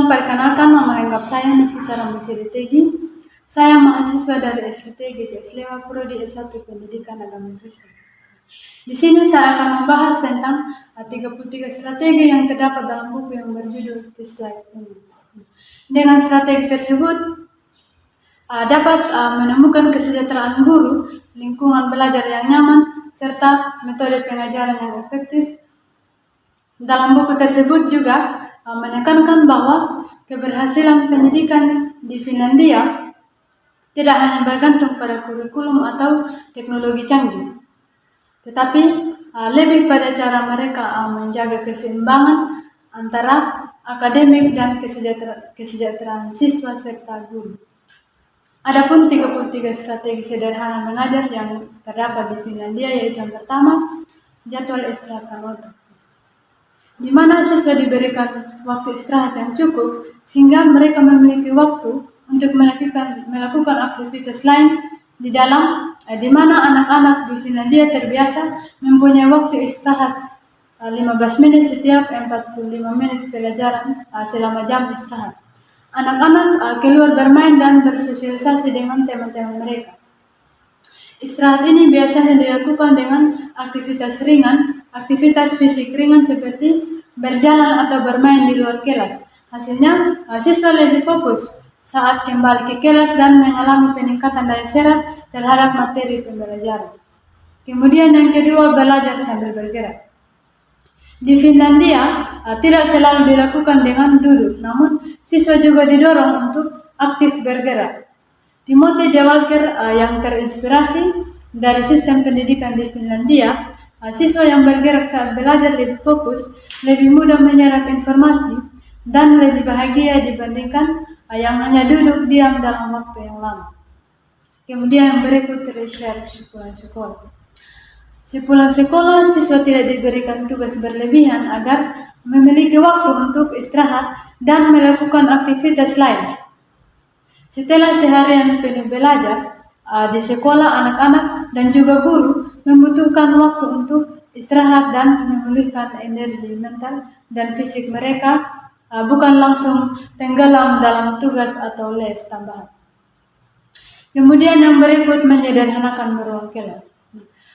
Perkenalkan, nama lengkap saya Novita Rambusyari Tegi. Saya mahasiswa dari STTG Slewa Prodi S1 Pendidikan Agama Kristen. Di sini saya akan membahas tentang 33 strategi yang terdapat dalam buku yang berjudul This Life ini. Dengan strategi tersebut dapat menemukan kesejahteraan guru, lingkungan belajar yang nyaman, serta metode pengajaran yang efektif. Dalam buku tersebut juga menekankan bahwa keberhasilan pendidikan di Finlandia tidak hanya bergantung pada kurikulum atau teknologi canggih, tetapi lebih pada cara mereka menjaga keseimbangan antara akademik dan kesejahteraan siswa serta guru. Adapun 33 strategi sederhana mengajar yang terdapat di Finlandia, yaitu yang pertama, jadwal istirahat otak, di mana siswa diberikan waktu istirahat yang cukup sehingga mereka memiliki waktu untuk melakukan aktivitas lain di mana anak-anak di Finlandia terbiasa mempunyai waktu istirahat 15 menit setiap 45 menit pelajaran selama jam istirahat. Anak-anak keluar bermain dan bersosialisasi dengan teman-teman mereka. Istirahat ini biasanya dilakukan dengan aktivitas fisik ringan seperti berjalan atau bermain di luar kelas. Hasilnya, siswa lebih fokus saat kembali ke kelas dan mengalami peningkatan daya serap terhadap materi pembelajaran. Kemudian yang kedua, belajar sambil bergerak. Di Finlandia, tidak selalu dilakukan dengan duduk, namun siswa juga didorong untuk aktif bergerak. Timothy D. Walker yang terinspirasi dari sistem pendidikan di Finlandia, siswa yang bergerak saat belajar lebih fokus, lebih mudah menyerap informasi, dan lebih bahagia dibandingkan yang hanya duduk diam dalam waktu yang lama. Kemudian yang berikut, research sepulang sekolah. Sepulang sekolah, siswa tidak diberikan tugas berlebihan agar memiliki waktu untuk istirahat dan melakukan aktivitas lain. Setelah seharian penuh belajar di sekolah, anak-anak dan juga guru membutuhkan waktu untuk istirahat dan memulihkan energi mental dan fisik mereka, bukan langsung tenggelam dalam tugas atau les tambahan. Kemudian yang berikut, menyederhanakan ruang kelas.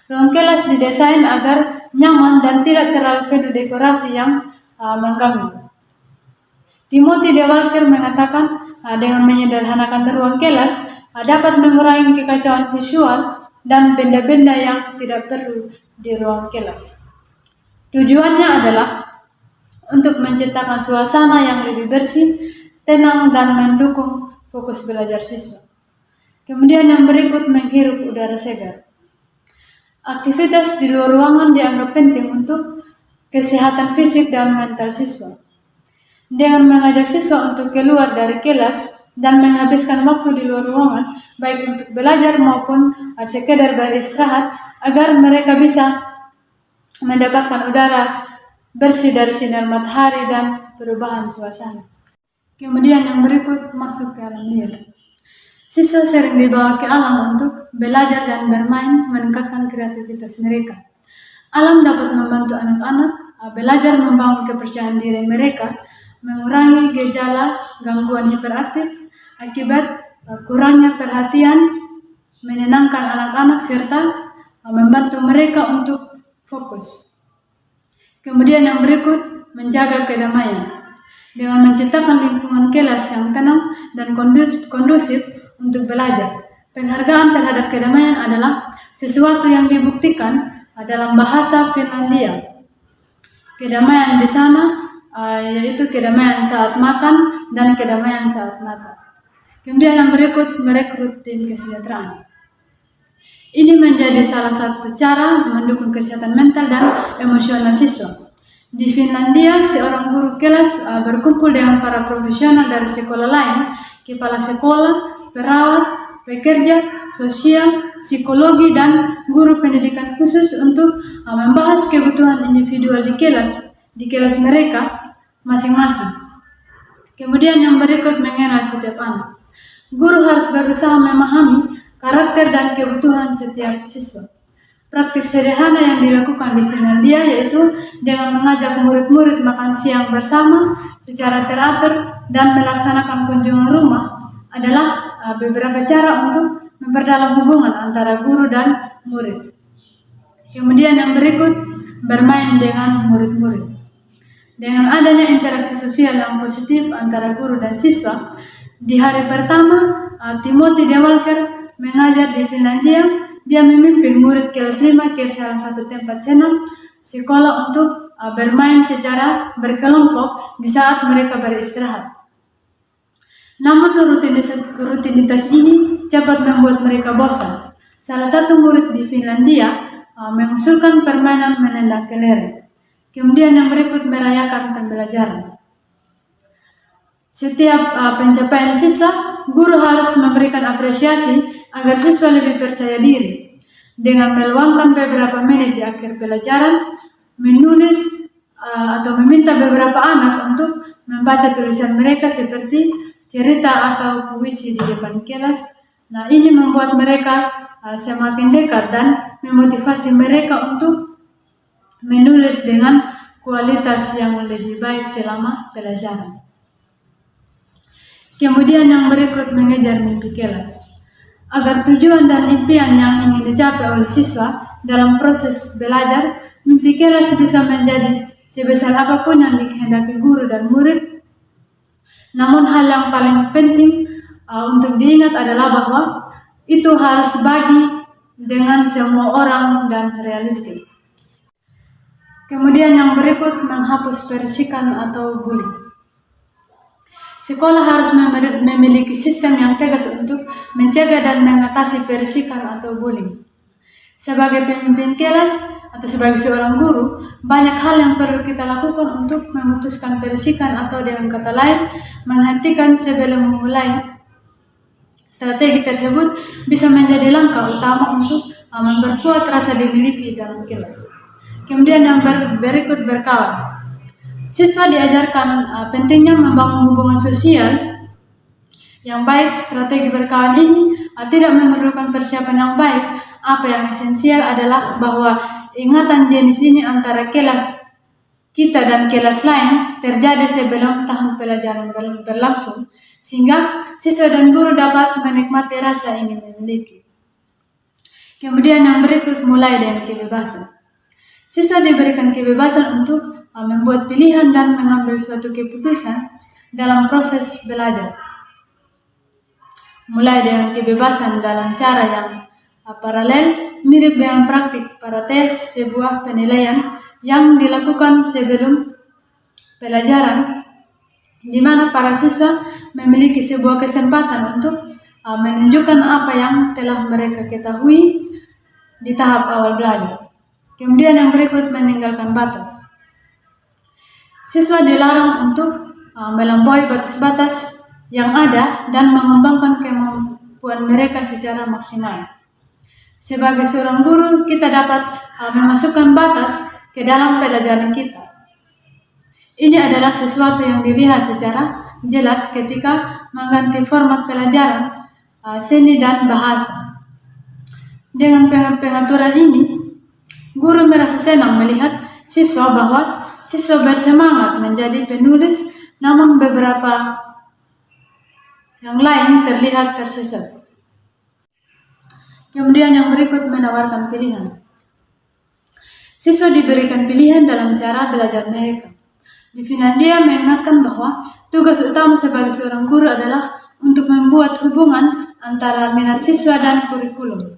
Ruang kelas didesain agar nyaman dan tidak terlalu penuh dekorasi yang mengganggu. Timothy D. Walker mengatakan dengan menyederhanakan ruang kelas dapat mengurangi kekacauan visual dan benda-benda yang tidak perlu di ruang kelas. Tujuannya adalah untuk menciptakan suasana yang lebih bersih, tenang, dan mendukung fokus belajar siswa. Kemudian yang berikut, menghirup udara segar. Aktivitas di luar ruangan dianggap penting untuk kesehatan fisik dan mental siswa. Dengan mengajak siswa untuk keluar dari kelas dan menghabiskan waktu di luar ruangan, baik untuk belajar maupun sekedar beristirahat, agar mereka bisa mendapatkan udara bersih dari sinar matahari dan perubahan suasana. Kemudian yang berikut, masuk ke alam liar. Siswa sering dibawa ke alam untuk belajar dan bermain, meningkatkan kreativitas mereka. Alam dapat membantu anak-anak belajar membangun kepercayaan diri mereka, mengurangi gejala gangguan hiperaktif akibat kurangnya perhatian, menenangkan anak-anak, serta membantu mereka untuk fokus. Kemudian yang berikut, menjaga kedamaian. Dengan menciptakan lingkungan kelas yang tenang dan kondusif untuk belajar. Penghargaan terhadap kedamaian adalah sesuatu yang dibuktikan dalam bahasa Finlandia. Kedamaian di sana yaitu kedamaian saat makan dan kedamaian saat makan. Kemudian yang berikut, merekrut tim kesejahteraan. Ini menjadi salah satu cara mendukung kesehatan mental dan emosional siswa. Di Finlandia, seorang guru kelas berkumpul dengan para profesional dari sekolah lain, kepala sekolah, perawat, pekerja sosial, psikologi, dan guru pendidikan khusus untuk membahas kebutuhan individual di kelas mereka masing-masing. Kemudian yang berikut, mengenal setiap anak. Guru harus berusaha memahami karakter dan kebutuhan setiap siswa. praktik sederhana yang dilakukan di Finlandia yaitu dengan mengajak murid-murid makan siang bersama secara teratur dan melaksanakan kunjungan rumah adalah beberapa cara untuk memperdalam hubungan antara guru dan murid. Kemudian yang berikut, bermain dengan murid-murid. Dengan adanya interaksi sosial yang positif antara guru dan siswa, di hari pertama Timothy De Walker mengajar di Finlandia. Dia memimpin murid kelas 5 ke salah satu tempat senam sekolah untuk bermain secara berkelompok di saat mereka beristirahat. Namun rutinitas ini cepat membuat mereka bosan. Salah satu murid di Finlandia mengusulkan permainan menendang kelereng. Kemudian yang berikut, merayakan pembelajaran. Setiap pencapaian siswa, guru harus memberikan apresiasi agar siswa lebih percaya diri. Dengan meluangkan beberapa menit di akhir pelajaran, menulis atau meminta beberapa anak untuk membaca tulisan mereka seperti cerita atau puisi di depan kelas. Nah, ini membuat mereka semakin dekat dan memotivasi mereka untuk menulis dengan kualitas yang lebih baik selama pelajaran. Kemudian yang berikut, mengejar mimpi kelas. Agar tujuan dan impian yang ingin dicapai oleh siswa dalam proses belajar, mimpi kelas bisa menjadi sebesar apapun yang dikehendaki guru dan murid. Namun hal yang paling penting untuk diingat adalah bahwa itu harus bagi dengan semua orang dan realistik. Kemudian yang berikut, menghapus persikan atau bullying. Sekolah harus memiliki sistem yang tegas untuk mencegah dan mengatasi persikan atau bullying. Sebagai pemimpin kelas atau sebagai seorang guru, banyak hal yang perlu kita lakukan untuk memutuskan persikan atau dengan kata lain, menghentikan sebelum memulai. Strategi tersebut bisa menjadi langkah utama untuk memperkuat rasa dimiliki dalam kelas. Kemudian yang berikut, berkawan. Siswa diajarkan pentingnya membangun hubungan sosial yang baik. Strategi berkawan ini tidak memerlukan persiapan yang baik. Apa yang esensial adalah bahwa ingatan jenis ini antara kelas kita dan kelas lain terjadi sebelum tahun pelajaran berlangsung, sehingga siswa dan guru dapat menikmati rasa ingin memiliki. Kemudian yang berikut, mulai dengan kebebasan. Siswa diberikan kebebasan untuk membuat pilihan dan mengambil suatu keputusan dalam proses belajar. Mulai dengan kebebasan dalam cara yang paralel, mirip dengan praktik pada tes, sebuah penilaian yang dilakukan sebelum pelajaran, di mana para siswa memiliki sebuah kesempatan untuk menunjukkan apa yang telah mereka ketahui di tahap awal belajar. Kemudian yang berikut, meninggalkan batas. Siswa dilarang untuk melampaui batas-batas yang ada dan mengembangkan kemampuan mereka secara maksimal. Sebagai seorang guru, kita dapat memasukkan batas ke dalam pelajaran kita. Ini adalah sesuatu yang dilihat secara jelas ketika mengganti format pelajaran seni dan bahasa. Dengan pengaturan ini, guru merasa senang melihat siswa bahwa siswa bersemangat menjadi penulis, namun beberapa yang lain terlihat tersesat. Kemudian yang berikut, menawarkan pilihan. Siswa diberikan pilihan dalam cara belajar mereka. Di Finlandia mengingatkan bahwa tugas utama sebagai seorang guru adalah untuk membuat hubungan antara minat siswa dan kurikulum.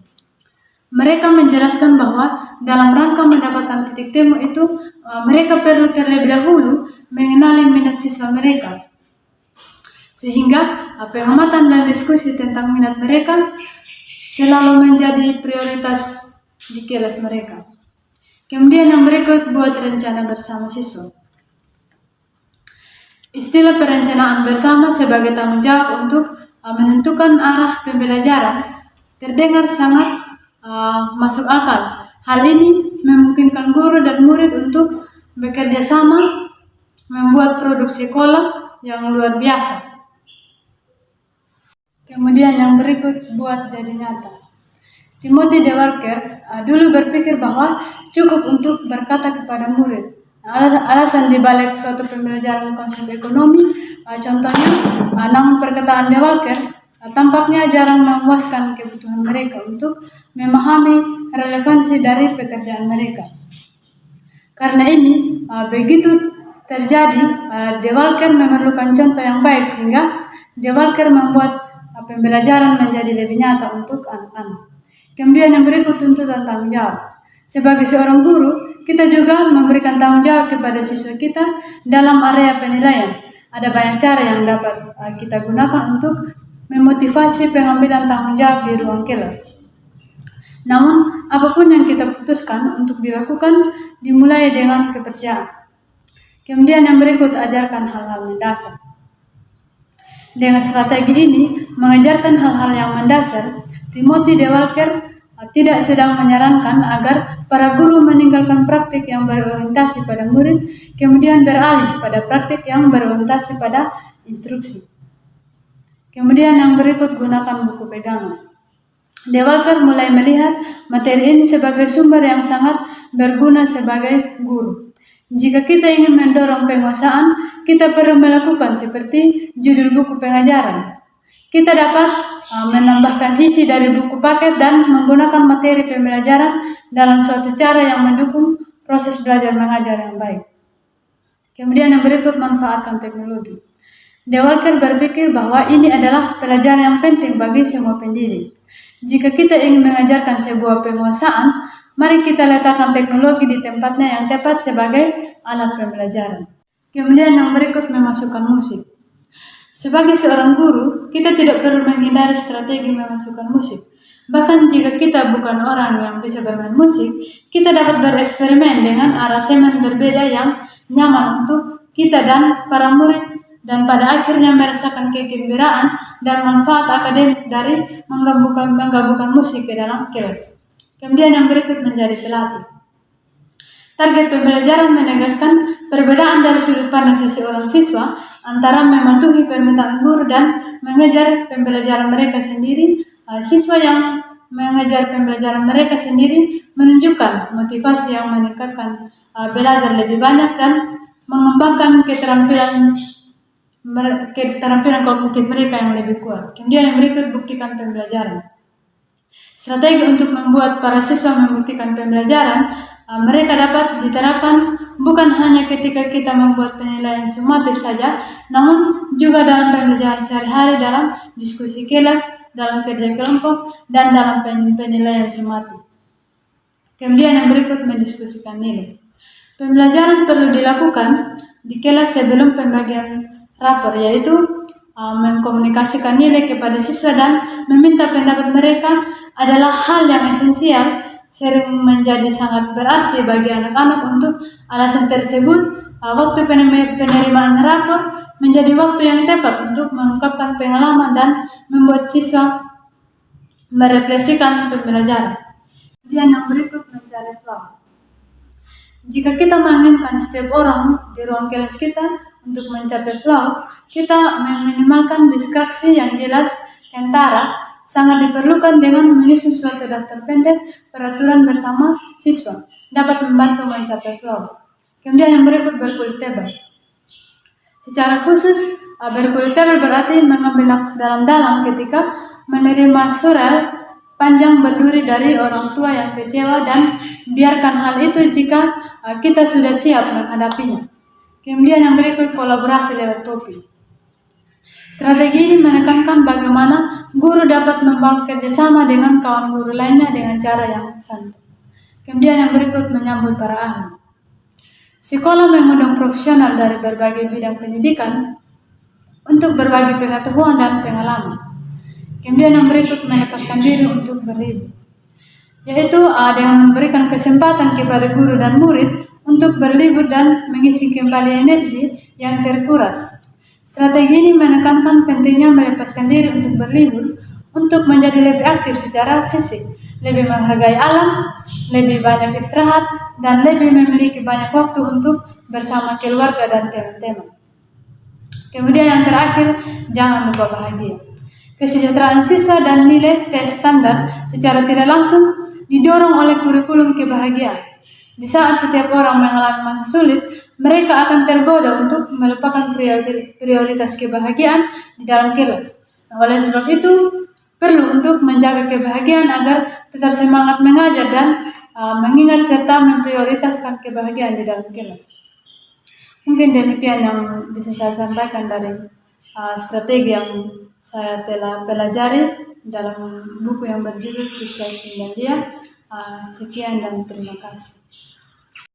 Mereka menjelaskan bahwa dalam rangka mendapatkan titik temu itu, mereka perlu terlebih dahulu mengenali minat siswa mereka. Sehingga pengamatan dan diskusi tentang minat mereka selalu menjadi prioritas di kelas mereka. Kemudian yang berikut, buat rencana bersama siswa. Istilah perencanaan bersama sebagai tanggung jawab untuk menentukan arah pembelajaran terdengar sangat masuk akal. Hal ini memungkinkan guru dan murid untuk bekerja sama membuat produk sekolah yang luar biasa. Kemudian yang berikut, buat jadi nyata. Timothy de Walker dulu berpikir bahwa cukup untuk berkata kepada murid. Alasan dibalik suatu pembelajaran konsep ekonomi, contohnya, namun perkataan de Walker tampaknya jarang memuaskan kebutuhan mereka untuk memahami relevansi dari pekerjaan mereka. Karena ini, begitu terjadi, de Walker memerlukan contoh yang baik sehingga de Walker membuat pembelajaran menjadi lebih nyata untuk anak-anak. Kemudian yang berikut tuntutan tanggung jawab. Sebagai seorang guru, kita juga memberikan tanggung jawab kepada siswa kita dalam area penilaian. Ada banyak cara yang dapat kita gunakan untuk memotivasi pengambilan tanggung jawab di ruang kelas. Namun, apapun yang kita putuskan untuk dilakukan dimulai dengan kepercayaan. Kemudian yang berikut, ajarkan hal-hal mendasar. Dengan strategi ini, mengajarkan hal-hal yang mendasar, Timothy de Walker tidak sedang menyarankan agar para guru meninggalkan praktik yang berorientasi pada murid, kemudian beralih pada praktik yang berorientasi pada instruksi. Kemudian yang berikut, gunakan buku pegangan. De Walker mulai melihat materi ini sebagai sumber yang sangat berguna sebagai guru. Jika kita ingin mendorong penguasaan, kita perlu melakukan seperti judul buku pengajaran. Kita dapat menambahkan isi dari buku paket dan menggunakan materi pembelajaran dalam suatu cara yang mendukung proses belajar mengajar yang baik. Kemudian yang berikut, manfaatkan teknologi. De Walker berpikir bahwa ini adalah pelajaran yang penting bagi semua pendidik. Jika kita ingin mengajarkan sebuah penguasaan, mari kita letakkan teknologi di tempatnya yang tepat sebagai alat pembelajaran. Kemudian yang berikut, memasukkan musik. Sebagai seorang guru, kita tidak perlu menghindari strategi memasukkan musik. Bahkan jika kita bukan orang yang bisa bermain musik, kita dapat bereksperimen dengan aransemen berbeda yang nyaman untuk kita dan para murid, dan pada akhirnya merasakan kegembiraan dan manfaat akademik dari menggabungkan musik ke dalam kelas. Kemudian yang berikut, menjadi pelatih. Target pembelajaran menegaskan perbedaan dari sudut pandang seseorang siswa antara mematuhi permintaan guru dan mengejar pembelajaran mereka sendiri. Siswa yang mengejar pembelajaran mereka sendiri menunjukkan motivasi yang meningkatkan belajar lebih banyak dan mengembangkan keterampilan kognitif mereka yang lebih kuat. Kemudian yang berikut, buktikan pembelajaran. Strategi untuk membuat para siswa membuktikan pembelajaran mereka dapat diterapkan bukan hanya ketika kita membuat penilaian sumatif saja, namun juga dalam pembelajaran sehari-hari, dalam diskusi kelas, dalam kerja kelompok, dan dalam penilaian sumatif. Kemudian yang berikut, mendiskusikan nilai. Pembelajaran perlu dilakukan di kelas sebelum pembagian rapor, yaitu mengkomunikasikan nilai kepada siswa dan meminta pendapat mereka adalah hal yang esensial, sering menjadi sangat berarti bagi anak-anak. Untuk alasan tersebut, waktu penerimaan rapor menjadi waktu yang tepat untuk mengungkapkan pengalaman dan membuat siswa merefleksikan pembelajaran. Kemudian yang berikut, mencari flow. Jika kita menginginkan setiap orang di ruang kelas kita untuk mencapai flow, kita meminimalkan distraksi yang jelas, kentara, sangat diperlukan dengan menyusun suatu daftar pendek peraturan bersama siswa dapat membantu mencapai flow. Kemudian yang berikut, berkulit tebal. Secara khusus, berkulit tebal berarti mengambil nafas dalam-dalam ketika menerima surel panjang berduri dari orang tua yang kecewa, dan biarkan hal itu jika kita sudah siap menghadapinya. Kemudian yang berikut, kolaborasi lewat topik. Strategi ini menekankan bagaimana guru dapat membangun kerjasama dengan kawan guru lainnya dengan cara yang santai. Kemudian yang berikut, menyambut para ahli. Sekolah mengundang profesional dari berbagai bidang pendidikan untuk berbagi pengetahuan dan pengalaman. Kemudian yang berikut, melepaskan diri untuk berlibur, yaitu dengan memberikan kesempatan kepada guru dan murid untuk berlibur dan mengisi kembali energi yang terkuras. Strategi ini menekankan pentingnya melepaskan diri untuk berlibur, untuk menjadi lebih aktif secara fisik, lebih menghargai alam, lebih banyak istirahat, dan lebih memiliki banyak waktu untuk bersama keluarga dan teman-teman. Kemudian yang terakhir, jangan lupa bahagia. Kesejahteraan siswa dan nilai tes standar secara tidak langsung didorong oleh kurikulum kebahagiaan. Di saat setiap orang mengalami masa sulit, mereka akan tergoda untuk melupakan prioritas kebahagiaan di dalam kelas. Nah, oleh sebab itu, perlu untuk menjaga kebahagiaan agar tetap semangat mengajar dan mengingat serta memprioritaskan kebahagiaan di dalam kelas. Mungkin demikian yang bisa saya sampaikan dari strategi yang saya telah pelajari dalam buku yang berjudul Kisah Finlandia. Sekian dan terima kasih.